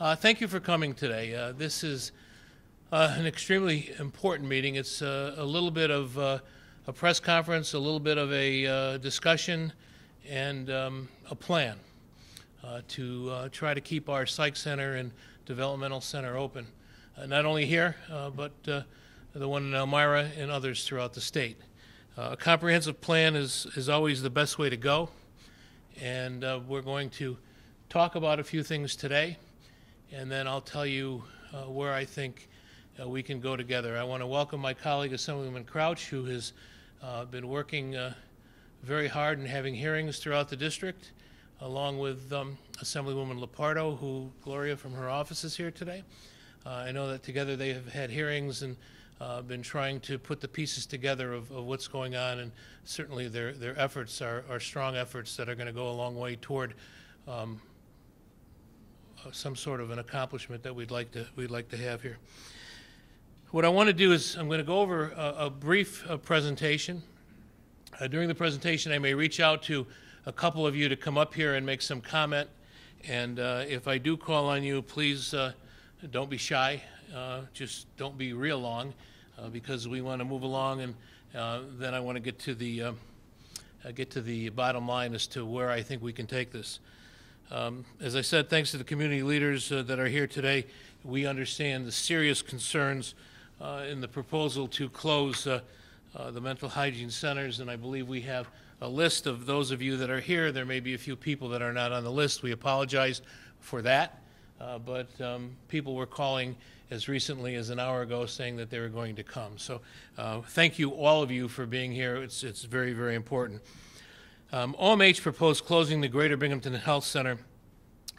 Thank you for coming today. This is an extremely important meeting. It's a little bit of a press conference, a little bit of a discussion, and a plan to try to keep our psych center and developmental center open, not only here, but the one in Elmira and others throughout the state. A comprehensive plan is always the best way to go, and we're going to talk about a few things today, and then I'll tell you where I think we can go together. I want to welcome my colleague, Assemblywoman Crouch, who has been working very hard and having hearings throughout the district, along with Assemblywoman Lepardo, Gloria from her office is here today. I know that together they have had hearings and been trying to put the pieces together of what's going on, and certainly their efforts are strong efforts that are going to go a long way toward some sort of an accomplishment that we'd like to have here. What I want to do is I'm going to go over a brief presentation. During the presentation, I may reach out to a couple of you to come up here and make some comment, and if I do call on you, please don't be shy. Just don't be real long, because we want to move along, and then I want to get to the bottom line as to where I think we can take this. As I said, thanks to the community leaders that are here today, we understand the serious concerns in the proposal to close the mental hygiene centers, and I believe we have a list of those of you that are here. There may be a few people that are not on the list. We apologize for that, but people were calling as recently as an hour ago saying that they were going to come. So thank you, all of you, for being here. It's very, very important. OMH proposed closing the Greater Binghamton Health Center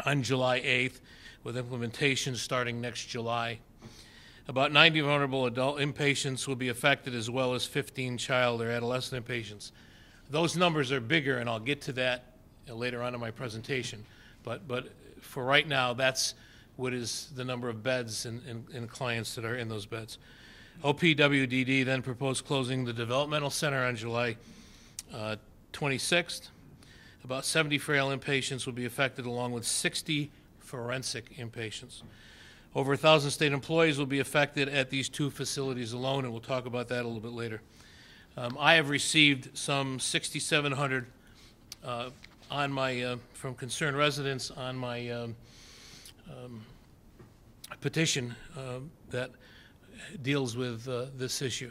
on July 8th, with implementation starting next July. About 90 vulnerable adult inpatients will be affected, as well as 15 child or adolescent inpatients. Those numbers are bigger, and I'll get to that later on in my presentation. But for right now, that's what is the number of beds and clients that are in those beds. OPWDD then proposed closing the developmental center on July 26th. About 70 frail inpatients will be affected, along with 60 forensic inpatients. Over 1,000 state employees will be affected at these two facilities alone, and we'll talk about that a little bit later. I have received some 6,700 on my from concerned residents on my petition that deals with this issue.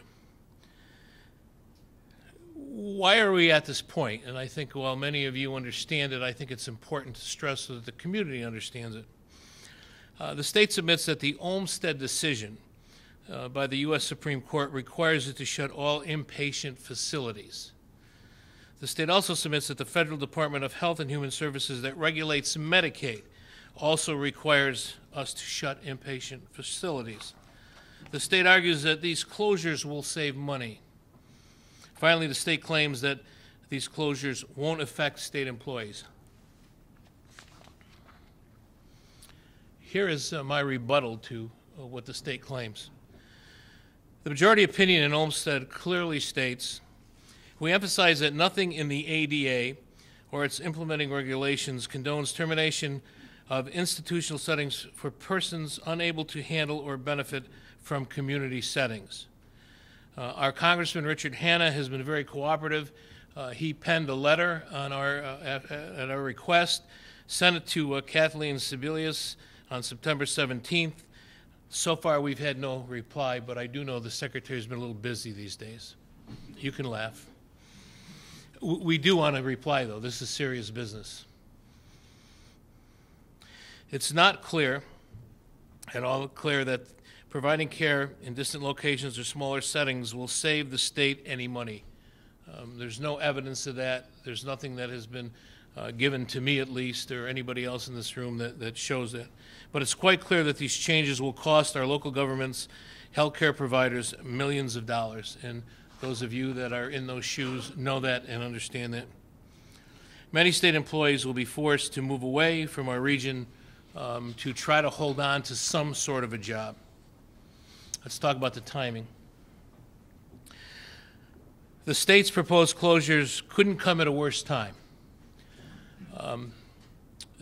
Why are we at this point? And I think while many of you understand it, I think it's important to stress so that the community understands it. The state submits that the Olmstead decision by the U.S. Supreme Court requires it to shut all inpatient facilities. The state also submits that the Federal Department of Health and Human Services that regulates Medicaid also requires us to shut inpatient facilities. The state argues that these closures will save money. Finally, the state claims that these closures won't affect state employees. Here is my rebuttal to what the state claims. The majority opinion in Olmstead clearly states, we emphasize that nothing in the ADA or its implementing regulations condones termination of institutional settings for persons unable to handle or benefit from community settings. Our Congressman Richard Hanna has been very cooperative. He penned a letter on at our request, sent it to Kathleen Sebelius on September 17th. So far, we've had no reply, but I do know the Secretary's been a little busy these days. You can laugh. We do want to reply, though. This is serious business. It's not clear, at all clear, that providing care in distant locations or smaller settings will save the state any money. There's no evidence of that. There's nothing that has been given to me, at least, or anybody else in this room that shows that. But it's quite clear that these changes will cost our local governments, healthcare providers, millions of dollars. And those of you that are in those shoes know that and understand that. Many state employees will be forced to move away from our region to try to hold on to some sort of a job. Let's talk about the timing. The state's proposed closures couldn't come at a worse time.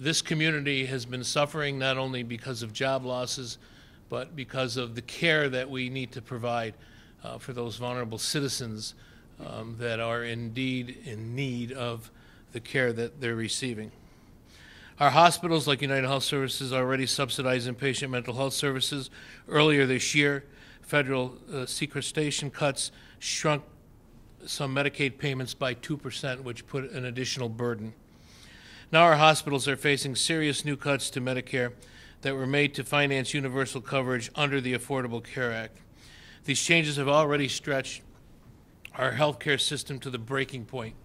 this community has been suffering not only because of job losses, but because of the care that we need to provide for those vulnerable citizens that are indeed in need of the care that they're receiving. Our hospitals, like United Health Services, already subsidize inpatient mental health services. Earlier this year, federal sequestration cuts shrunk some Medicaid payments by 2%, which put an additional burden. Now our hospitals are facing serious new cuts to Medicare that were made to finance universal coverage under the Affordable Care Act. These changes have already stretched our healthcare system to the breaking point.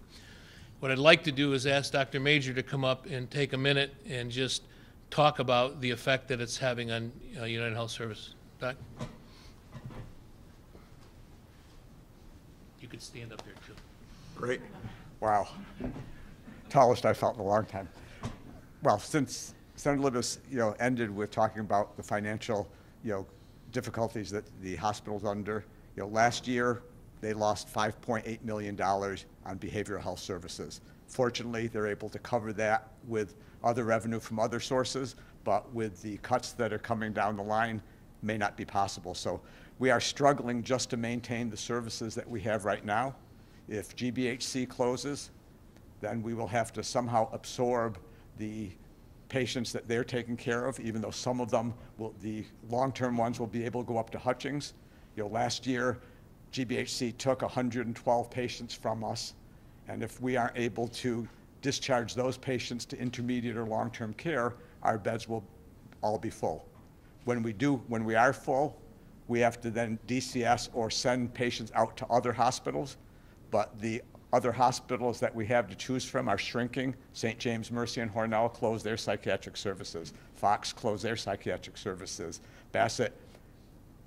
What I'd like to do is ask Dr. Major to come up and take a minute and just talk about the effect that it's having on United Health Service. Doc? You could stand up there too. Great. Wow. Tallest I've felt in a long time. Well, since Senator Libous, ended with talking about the financial, difficulties that the hospital's under, last year they lost $5.8 million on behavioral health services. Fortunately, they're able to cover that with other revenue from other sources, but with the cuts that are coming down the line, may not be possible. So we are struggling just to maintain the services that we have right now. If GBHC closes, then we will have to somehow absorb the patients that they're taking care of, even though some of them, the long-term ones, will be able to go up to Hutchings. Last year, GBHC took 112 patients from us, and if we aren't able to discharge those patients to intermediate or long-term care, our beds will all be full. When we are full, we have to then DCS or send patients out to other hospitals, but the other hospitals that we have to choose from are shrinking. St. James, Mercy, and Hornell closed their psychiatric services. Fox closed their psychiatric services. Bassett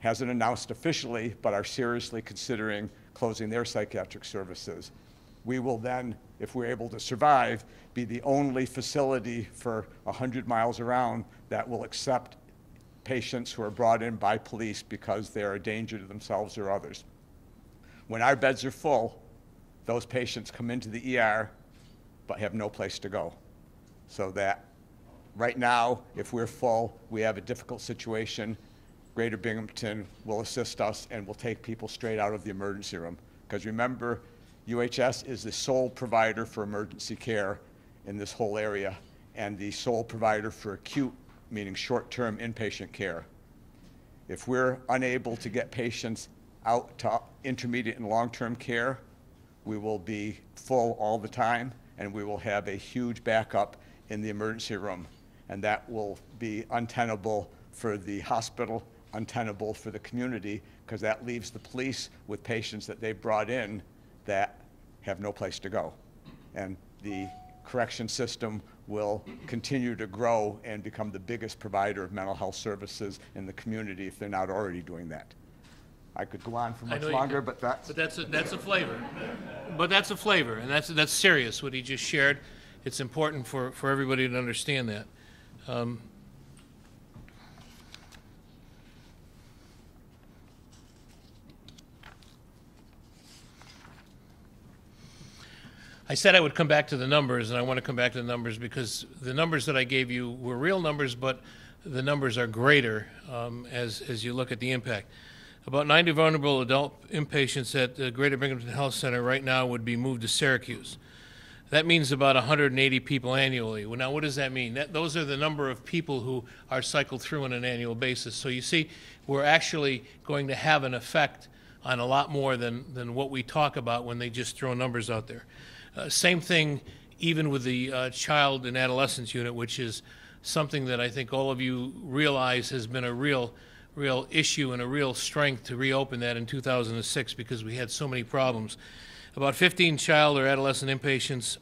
hasn't announced officially, but are seriously considering closing their psychiatric services. We will then, if we're able to survive, be the only facility for 100 miles around that will accept patients who are brought in by police because they're a danger to themselves or others. When our beds are full, those patients come into the ER but have no place to go. So that right now, if we're full, we have a difficult situation. Greater Binghamton will assist us and will take people straight out of the emergency room. Because remember, UHS is the sole provider for emergency care in this whole area and the sole provider for acute, meaning short-term inpatient care. If we're unable to get patients out to intermediate and long-term care, we will be full all the time, and we will have a huge backup in the emergency room. And that will be untenable for the hospital, untenable for the community, because that leaves the police with patients that they've brought in that have no place to go. And the correction system will continue to grow and become the biggest provider of mental health services in the community if they're not already doing that. I could go on for much longer, but that's a flavor. But that's a flavor, and that's serious, what he just shared. It's important for everybody to understand that. I said I would come back to the numbers, and I want to come back to the numbers because the numbers that I gave you were real numbers, but the numbers are greater as you look at the impact. About 90 vulnerable adult inpatients at the Greater Binghamton Health Center right now would be moved to Syracuse. That means about 180 people annually. Well, now, what does that mean? Those are the number of people who are cycled through on an annual basis. So you see, we're actually going to have an effect on a lot more than what we talk about when they just throw numbers out there. Same thing even with the child and adolescence unit, which is something that I think all of you realize has been a real issue and a real strength to reopen that in 2006 because we had so many problems. About 15 child or adolescent inpatients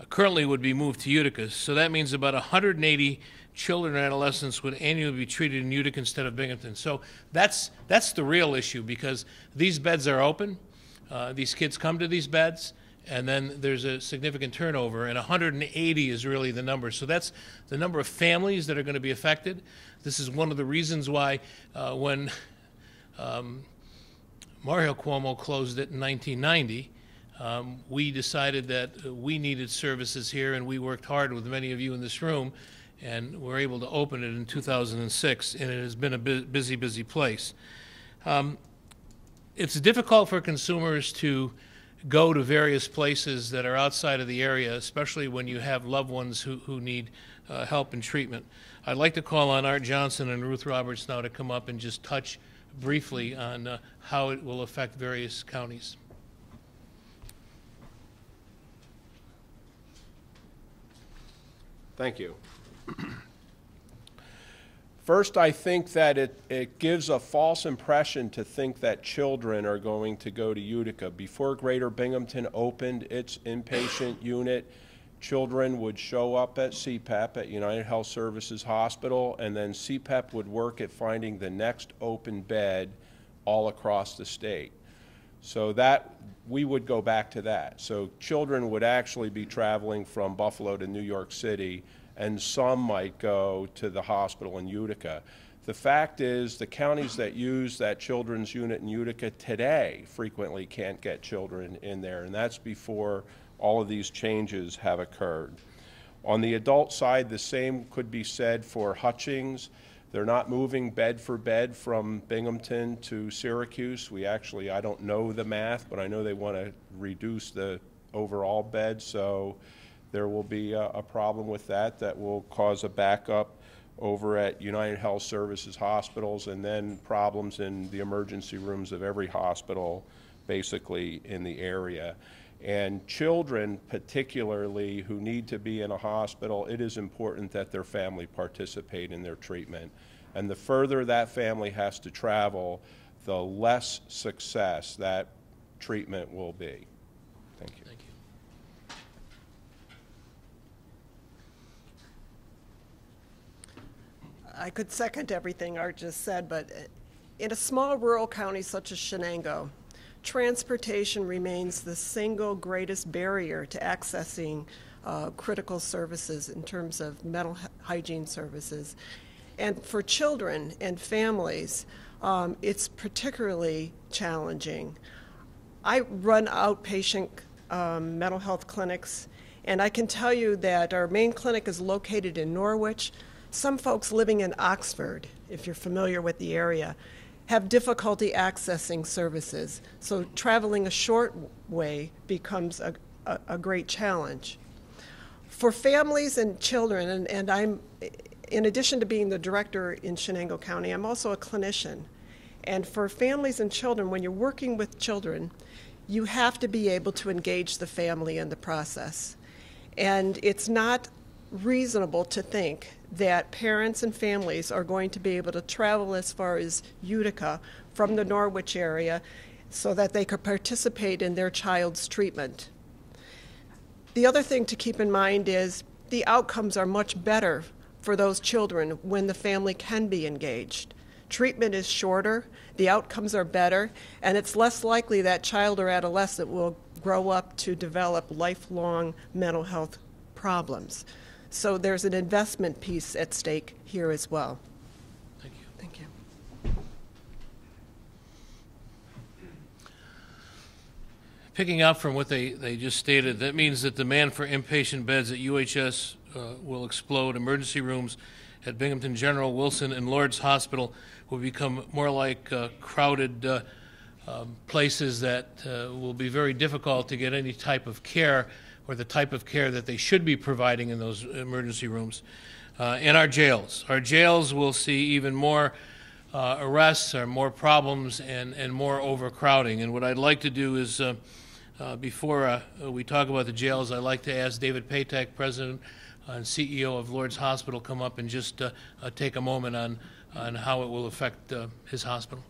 currently would be moved to Utica. So that means about 180 children and adolescents would annually be treated in Utica instead of Binghamton. So that's the real issue because these beds are open. These kids come to these beds, and then there's a significant turnover, and 180 is really the number. So that's the number of families that are going to be affected. This is one of the reasons why when Mario Cuomo closed it in 1990, we decided that we needed services here, and we worked hard with many of you in this room, and were able to open it in 2006, and it has been a busy, busy place. It's difficult for consumers to go to various places that are outside of the area, especially when you have loved ones who need help and treatment. I'd like to call on Art Johnson and Ruth Roberts now to come up and just touch briefly on how it will affect various counties. Thank you. First, I think that it gives a false impression to think that children are going to go to Utica. Before Greater Binghamton opened its inpatient unit, children would show up at CPEP, at United Health Services Hospital, and then CPEP would work at finding the next open bed all across the state. So that, we would go back to that. So children would actually be traveling from Buffalo to New York City, and some might go to the hospital in Utica. The fact is, the counties that use that children's unit in Utica today frequently can't get children in there, and that's before all of these changes have occurred. On the adult side, the same could be said for Hutchings. They're not moving bed for bed from Binghamton to Syracuse. We actually, I don't know the math, but I know they want to reduce the overall bed, so there will be a problem with that that will cause a backup over at United Health Services hospitals, and then problems in the emergency rooms of every hospital basically in the area. And children particularly who need to be in a hospital, it is important that their family participate in their treatment. And the further that family has to travel, the less success that treatment will be. Thank you. Thank you. I could second everything Art just said, but in a small rural county such as Shenango, transportation remains the single greatest barrier to accessing critical services in terms of mental hygiene services. And for children and families, it's particularly challenging. I run outpatient mental health clinics, and I can tell you that our main clinic is located in Norwich. Some folks living in Oxford, if you're familiar with the area, have difficulty accessing services. So traveling a short way becomes a great challenge. For families and children, and I'm, in addition to being the director in Shenango County, I'm also a clinician. And for families and children, when you're working with children, you have to be able to engage the family in the process. And it's not reasonable to think that parents and families are going to be able to travel as far as Utica from the Norwich area so that they could participate in their child's treatment. The other thing to keep in mind is the outcomes are much better for those children when the family can be engaged. Treatment is shorter, the outcomes are better, and it's less likely that child or adolescent will grow up to develop lifelong mental health problems. So there's an investment piece at stake here as well. Thank you. Thank you. Picking up from what they just stated, that means that demand for inpatient beds at UHS will explode. Emergency rooms at Binghamton General, Wilson, and Lord's Hospital will become more like crowded places that will be very difficult to get any type of care or the type of care that they should be providing in those emergency rooms. And our jails. Our jails will see even more arrests or more problems and more overcrowding. And what I'd like to do is, before we talk about the jails, I'd like to ask David Patak, President and CEO of Lord's Hospital, come up and just take a moment on how it will affect his hospital.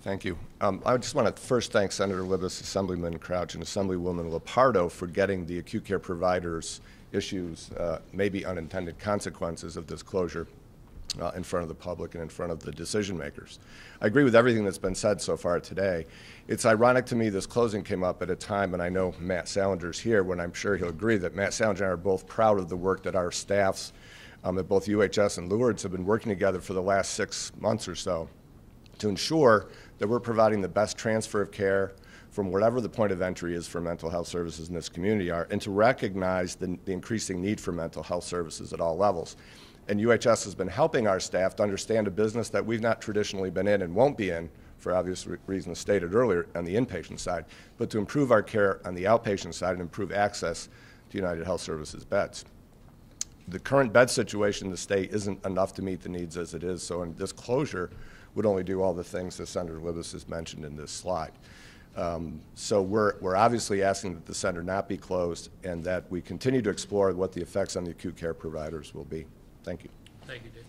Thank you. I just want to first thank Senator Libous, Assemblyman Crouch, and Assemblywoman Lepardo for getting the acute care providers' issues, maybe unintended consequences of this closure, in front of the public and in front of the decision makers. I agree with everything that's been said so far today. It's ironic to me this closing came up at a time, and I know Matt Salinger's here, when I'm sure he'll agree that Matt Salinger and I are both proud of the work that our staffs at both UHS and Lourdes have been working together for the last 6 months or so to ensure that we're providing the best transfer of care from whatever the point of entry is for mental health services in this community are, and to recognize the increasing need for mental health services at all levels. And UHS has been helping our staff to understand a business that we've not traditionally been in and won't be in, for obvious reasons stated earlier, on the inpatient side, but to improve our care on the outpatient side and improve access to United Health Services beds. The current bed situation in the state isn't enough to meet the needs as it is, so in this closure would only do all the things that Senator Libous has mentioned in this slide. So we're obviously asking that the center not be closed and that we continue to explore what the effects on the acute care providers will be. Thank you. Thank you, Dave.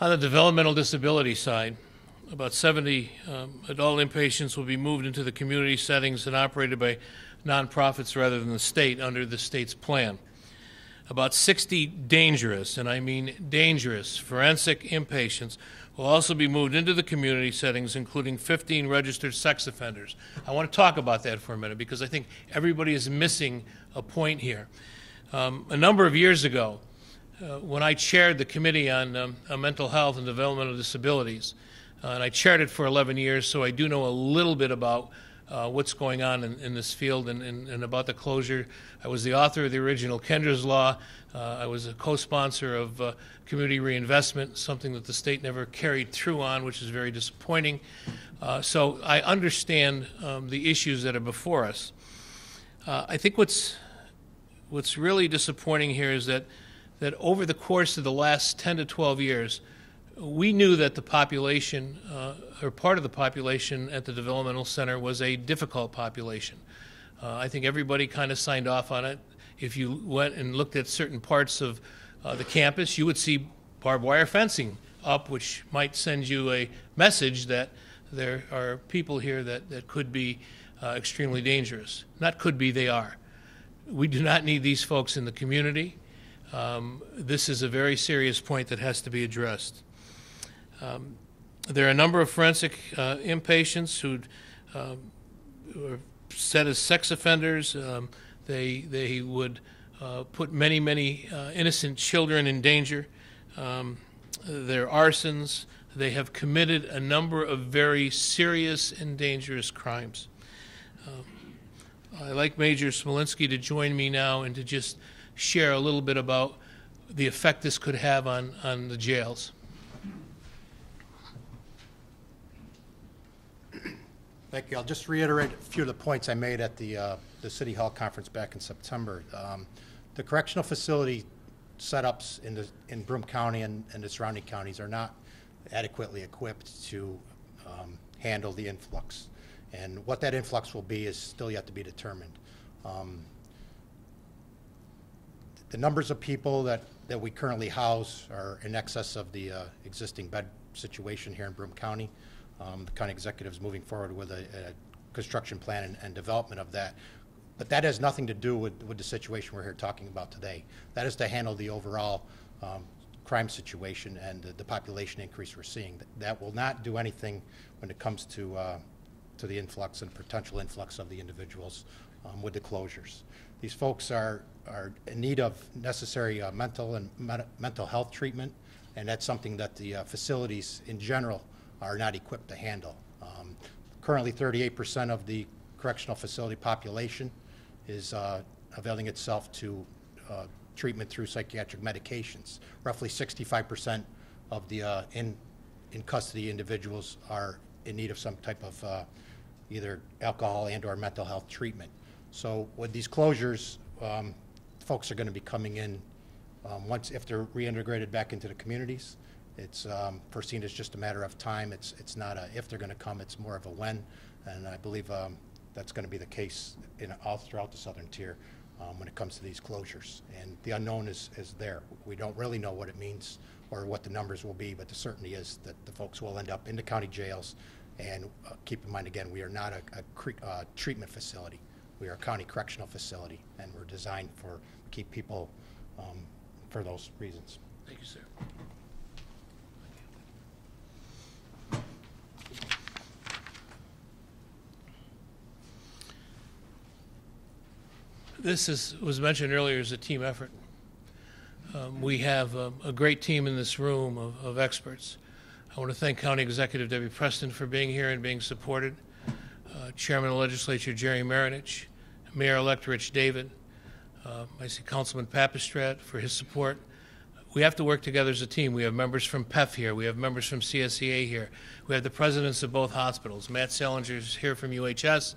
On the developmental disability side, about 70 adult inpatients will be moved into the community settings and operated by nonprofits rather than the state under the state's plan. About 60 dangerous, and I mean dangerous, forensic inpatients will also be moved into the community settings, including 15 registered sex offenders. I want to talk about that for a minute because I think everybody is missing a point here. A number of years ago, when I chaired the Committee on Mental Health and Developmental Disabilities, and I chaired it for 11 years, so I do know a little bit about what's going on in this field and about the closure. I was the author of the original Kendra's Law. I was a co-sponsor of community reinvestment, something that the state never carried through on, which is very disappointing. So I understand the issues that are before us. I think what's really disappointing here is that over the course of the last 10 to 12 years, we knew that the population, or part of the population at the developmental center was a difficult population. I think everybody kind of signed off on it. If you went and looked at certain parts of the campus, you would see barbed wire fencing up, which might send you a message that there are people here that could be extremely dangerous. Not could be, they are. We do not need these folks in the community. This is a very serious point that has to be addressed. There are a number of forensic inpatients who are set as sex offenders. They would put many innocent children in danger. They're arsons. They have committed a number of very serious and dangerous crimes. I'd like Major Smolinski to join me now and to just share a little bit about the effect this could have on the jails. Thank you. I'll just reiterate a few of the points I made at the City Hall conference back in September. The correctional facility setups in Broome County and the surrounding counties are not adequately equipped to handle the influx. And what that influx will be is still yet to be determined. The numbers of people that we currently house are in excess of the existing bed situation here in Broome County. The county executive is moving forward with a construction plan and development of that. But that has nothing to do with the situation we're here talking about today. That is to handle the overall crime situation and the population increase we're seeing. That will not do anything when it comes to the influx and potential influx of the individuals with the closures. These folks are in need of necessary mental health treatment, and that's something that the facilities in general are not equipped to handle. Currently, 38% of the correctional facility population is availing itself to treatment through psychiatric medications. Roughly 65% of the in custody individuals are in need of some type of either alcohol and or mental health treatment. So with these closures, folks are going to be coming in if they're reintegrated back into the communities. It's foreseen as just a matter of time. It's not a if they're going to come, it's more of a when, and I believe that's going to be the case all throughout the southern tier when it comes to these closures. And the unknown is there. We don't really know what it means or what the numbers will be, but the certainty is that the folks will end up in the county jails. And keep in mind, again, we are not a treatment facility. We are a county correctional facility, and we're designed to keep people for those reasons. Thank you, sir. was mentioned earlier, is a team effort. We have a great team in this room of experts. I want to thank County Executive Debbie Preston for being here and being supported, Chairman of the Legislature Jerry Marinich, Mayor-elect Rich David, I see Councilman Papistrat for his support. We have to work together as a team. We have members from PEF here. We have members from CSEA here. We have the presidents of both hospitals. Matt Salinger is here from UHS.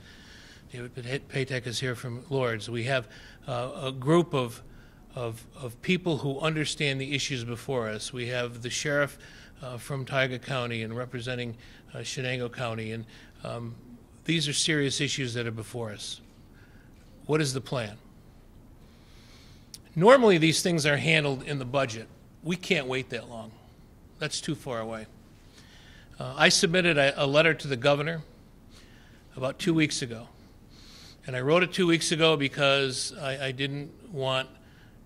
David Patek is here from Lourdes. We have a group of people who understand the issues before us. We have the sheriff from Tioga County and representing Shenango County. And these are serious issues that are before us. What is the plan? Normally, these things are handled in the budget. We can't wait that long. That's too far away. I submitted a letter to the governor about 2 weeks ago. And I wrote it 2 weeks ago because I didn't want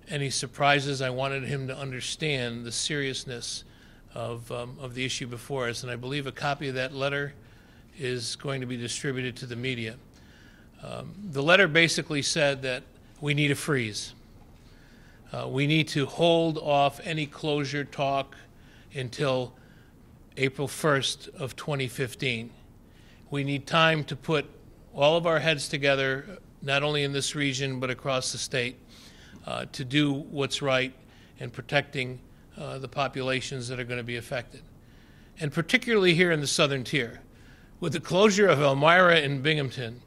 any surprises. I wanted him to understand the seriousness of the issue before us. And I believe a copy of that letter is going to be distributed to the media. The letter basically said that we need a freeze. We need to hold off any closure talk until April 1st of 2015. We need time to put all of our heads together, not only in this region but across the state, to do what's right in protecting the populations that are going to be affected. And particularly here in the southern tier. With the closure of Elmira and Binghamton,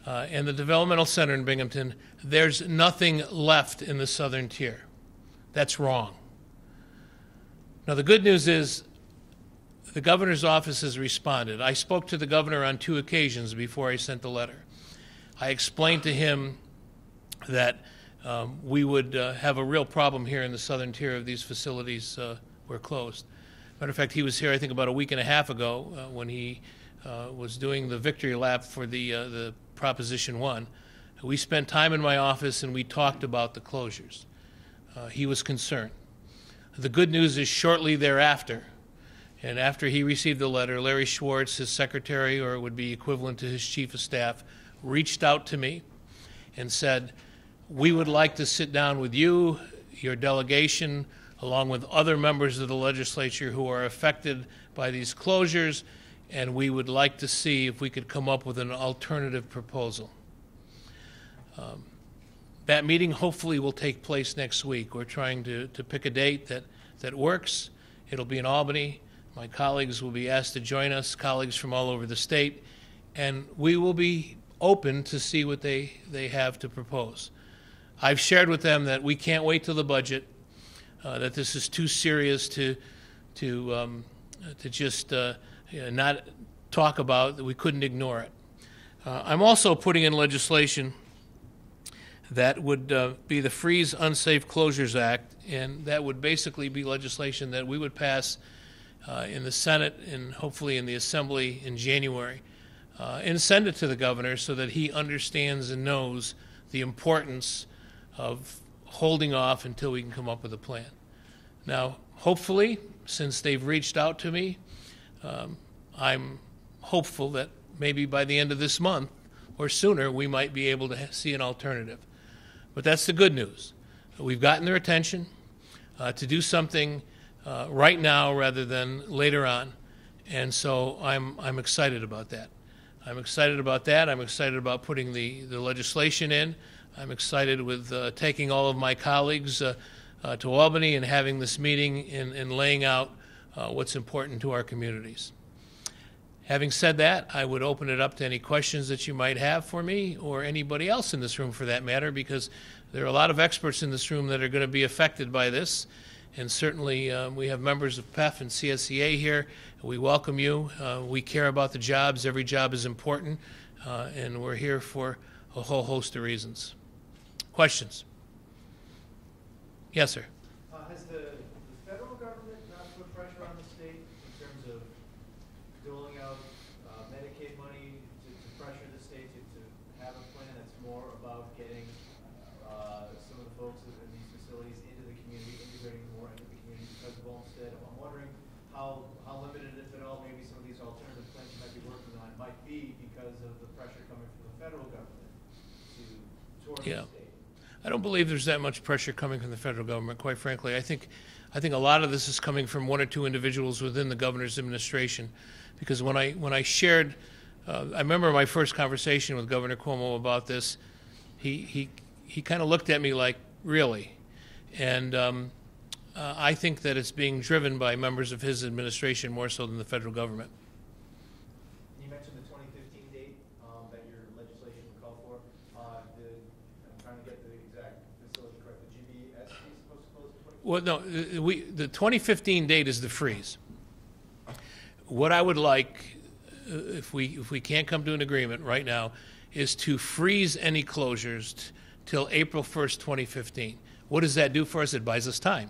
and the Developmental Center in Binghamton, there's nothing left in the southern tier. That's wrong. Now, the good news is the governor's office has responded. I spoke to the governor on 2 occasions before I sent the letter. I explained to him that we would have a real problem here in the southern tier if these facilities were closed. Matter of fact, he was here, I think, about a week and a half ago when he was doing the victory lap for the Proposition 1. We spent time in my office and we talked about the closures. He was concerned. The good news is shortly thereafter, and after he received the letter, Larry Schwartz, his secretary, or it would be equivalent to his chief of staff, reached out to me and said, we would like to sit down with you, your delegation, along with other members of the legislature who are affected by these closures, and we would like to see if we could come up with an alternative proposal. That meeting hopefully will take place next week. We're trying to pick a date that works. It'll be in Albany. My colleagues will be asked to join us, colleagues from all over the state, and we will be open to see what they have to propose. I've shared with them that we can't wait till the budget, that this is too serious to just not talk about, that we couldn't ignore it. I'm also putting in legislation that would be the Freeze Unsafe Closures Act, and that would basically be legislation that we would pass in the Senate and hopefully in the Assembly in January, and send it to the governor so that he understands and knows the importance of holding off until we can come up with a plan. Now, hopefully, since they've reached out to me, I'm hopeful that maybe by the end of this month or sooner we might be able to see an alternative. But that's the good news. We've gotten their attention to do something right now rather than later on, and so I'm excited about that. I'm excited about that. I'm excited about putting the legislation in. I'm excited with taking all of my colleagues to Albany and having this meeting and laying out what's important to our communities. Having said that, I would open it up to any questions that you might have for me or anybody else in this room for that matter, because there are a lot of experts in this room that are going to be affected by this. And certainly we have members of PEF and CSEA here. We welcome you. We care about the jobs. Every job is important. And we're here for a whole host of reasons. Questions? Yes, sir. Has the federal government not put pressure on the state in terms of doling out Medicaid money to pressure the state to have a plan that's more about getting some of the folks in these facilities into the community, integrating more into the community because of Olmsted? I'm wondering how limited, if at all, maybe some of these alternative plans you might be working on might be because of the pressure coming from the federal government towards the state. I don't believe there's that much pressure coming from the federal government, quite frankly. I think a lot of this is coming from one or two individuals within the governor's administration, because when I shared, I remember my first conversation with Governor Cuomo about this, he kind of looked at me like, really? And I think that it's being driven by members of his administration more so than the federal government. You mentioned the 2015 date that your legislation would call for. I'm trying to get the exact facility correct. The GBHC is supposed to close the 2015? Well, no, the 2015 date is the freeze. What I would like, if we can't come to an agreement right now, is to freeze any closures till April 1st, 2015. What does that do for us? It buys us time.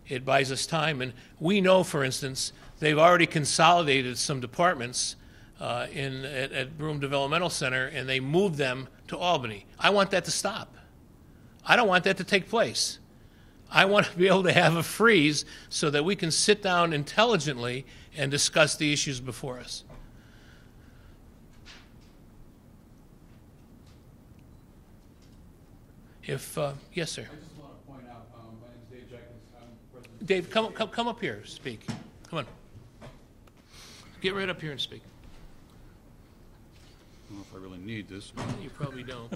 It buys us time, and we know, for instance, they've already consolidated some departments at Broome Developmental Center, and they moved them to Albany. I want that to stop. I don't want that to take place. I want to be able to have a freeze so that we can sit down intelligently and discuss the issues before us. Yes, sir. I just want to point out, my name is Dave Jenkins. I'm president. Dave, come up here, speak. Come on. Get right up here and speak. I don't know if I really need this. You probably don't.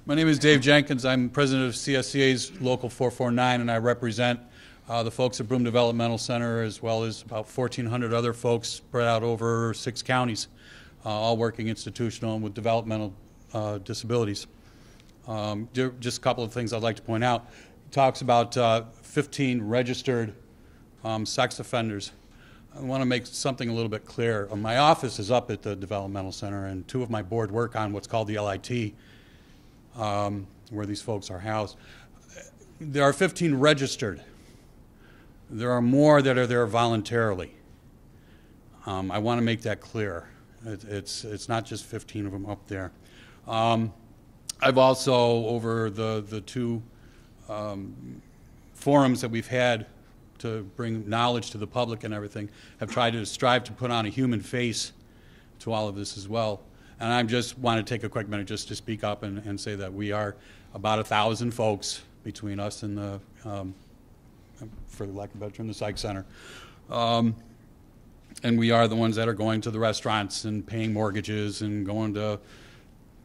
My name is Dave Jenkins. I'm president of CSCA's Local 449, and I represent the folks at Broome Developmental Center, as well as about 1,400 other folks spread out over 6 counties, all working institutional and with developmental disabilities. Just a couple of things I'd like to point out. He talks about 15 registered sex offenders. I want to make something a little bit clear. My office is up at the developmental center, and 2 of my board work on what's called the LIT, where these folks are housed. There are 15 registered. There are more that are there voluntarily. I want to make that clear. It's not just 15 of them up there. I've also, over the 2 forums that we've had to bring knowledge to the public and everything, have tried to strive to put on a human face to all of this as well. And I just want to take a quick minute just to speak up and say that we are about 1,000 folks between us and the, for lack of a better term, the psych center. And we are the ones that are going to the restaurants and paying mortgages and going to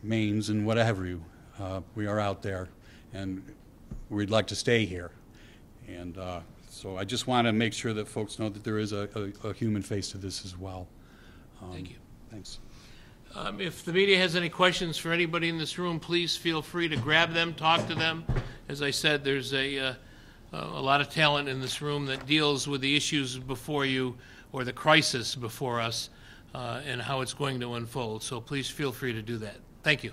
Mains and whatever you. We are out there, and we'd like to stay here. And so I just want to make sure that folks know that there is a human face to this as well. Thank you. Thanks. If the media has any questions for anybody in this room, please feel free to grab them, talk to them. As I said, there's a lot of talent in this room that deals with the issues before you or the crisis before us and how it's going to unfold. So please feel free to do that. Thank you.